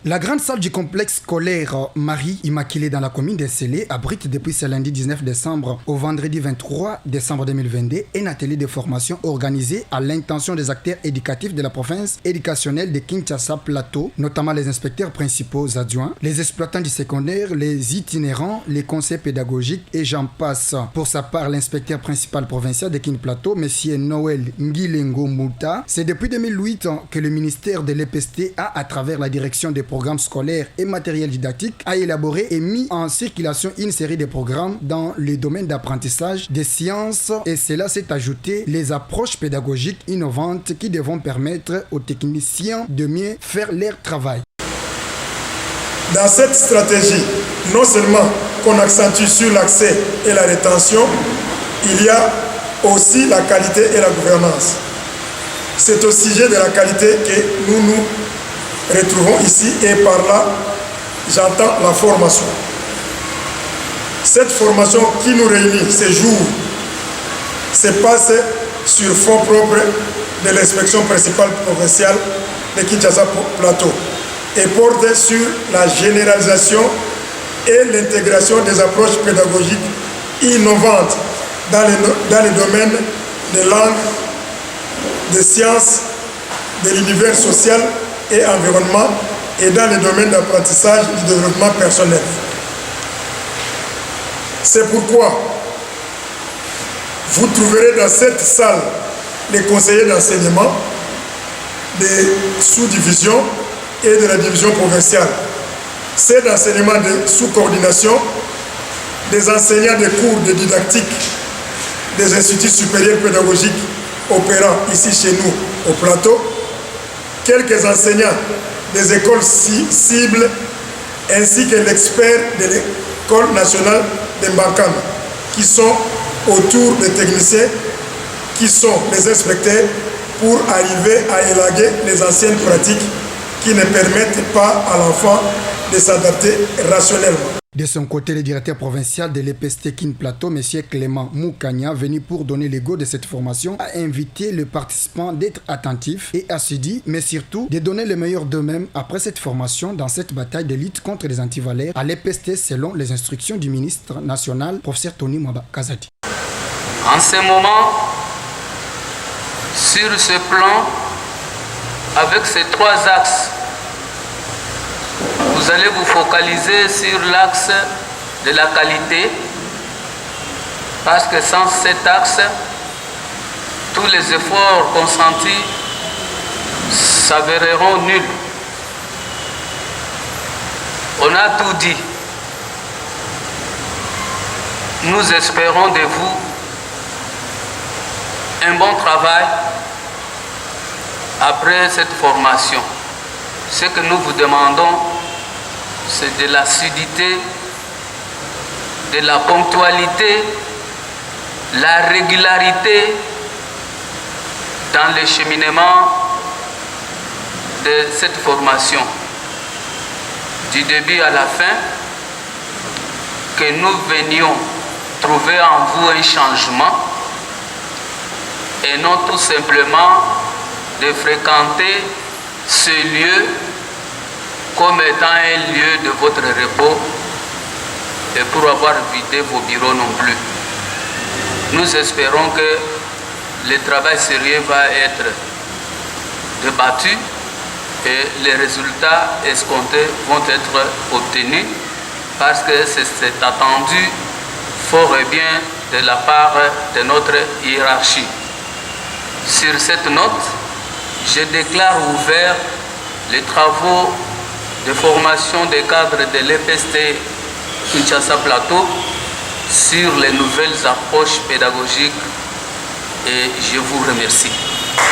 La grande salle du complexe scolaire Marie Immaculée dans la commune de Sélé abrite depuis ce lundi 19 décembre au vendredi 23 décembre 2022 un atelier de formation organisé à l'intention des acteurs éducatifs de la province éducationnelle de Kinshasa Plateau, notamment les inspecteurs principaux adjoints, les exploitants du secondaire, les itinérants, les conseils pédagogiques et j'en passe. Pour sa part, l'inspecteur principal provincial de Kin Plateau, M. Noël Ngilengo Mouta, c'est depuis 2008 que le ministère de l'EPST a, à travers la direction des programmes scolaires et matériel didactique, a élaboré et mis en circulation une série de programmes dans le domaine d'apprentissage des sciences et cela s'est ajouté les approches pédagogiques innovantes qui devront permettre aux techniciens de mieux faire leur travail. Dans cette stratégie, non seulement qu'on accentue sur l'accès et la rétention, il y a aussi la qualité et la gouvernance. C'est au sujet de la qualité que nous nous retrouvons ici et par là, j'entends la formation. Cette formation qui nous réunit ces jours se passe sur fonds propres de l'inspection principale provinciale de Kinshasa Plateau et porte sur la généralisation et l'intégration des approches pédagogiques innovantes dans les domaines de langue, de sciences, de l'univers social et environnement et dans les domaines d'apprentissage et de développement personnel. C'est pourquoi vous trouverez dans cette salle les conseillers d'enseignement des sous-divisions et de la division provinciale, c'est d'enseignement de sous-coordination, des enseignants des cours de didactique, des instituts supérieurs pédagogiques opérant ici chez nous au plateau, quelques enseignants des écoles cibles ainsi que l'expert de l'école nationale de Mbakam qui sont autour des techniciens qui sont les inspecteurs pour arriver à élaguer les anciennes pratiques qui ne permettent pas à l'enfant de s'adapter rationnellement. De son côté, le directeur provincial de l'EPST Kin Plateau, M. Clément Moukania, venu pour donner le go de cette formation, a invité les participants d'être attentifs et assidus, mais surtout de donner le meilleur d'eux-mêmes après cette formation dans cette bataille de lutte contre les antivalaires à l'EPST selon les instructions du ministre national, professeur Tony Mwaba Kazadi. En ce moment, sur ce plan, avec ces trois axes, vous allez vous focaliser sur l'axe de la qualité, parce que sans cet axe, tous les efforts consentis s'avéreront nuls. On a tout dit. Nous espérons de vous un bon travail après cette formation. Ce que nous vous demandons, c'est de l'assiduité, de la ponctualité, la régularité dans le cheminement de cette formation. Du début à la fin, que nous venions trouver en vous un changement et non tout simplement de fréquenter ce lieu comme étant un lieu de votre repos et pour avoir vidé vos bureaux non plus. Nous espérons que le travail sérieux va être débattu et les résultats escomptés vont être obtenus parce que c'est attendu fort et bien de la part de notre hiérarchie. Sur cette note, je déclare ouvert les travaux de formation des cadres de l'EPST Kinshasa Plateau sur les nouvelles approches pédagogiques et je vous remercie.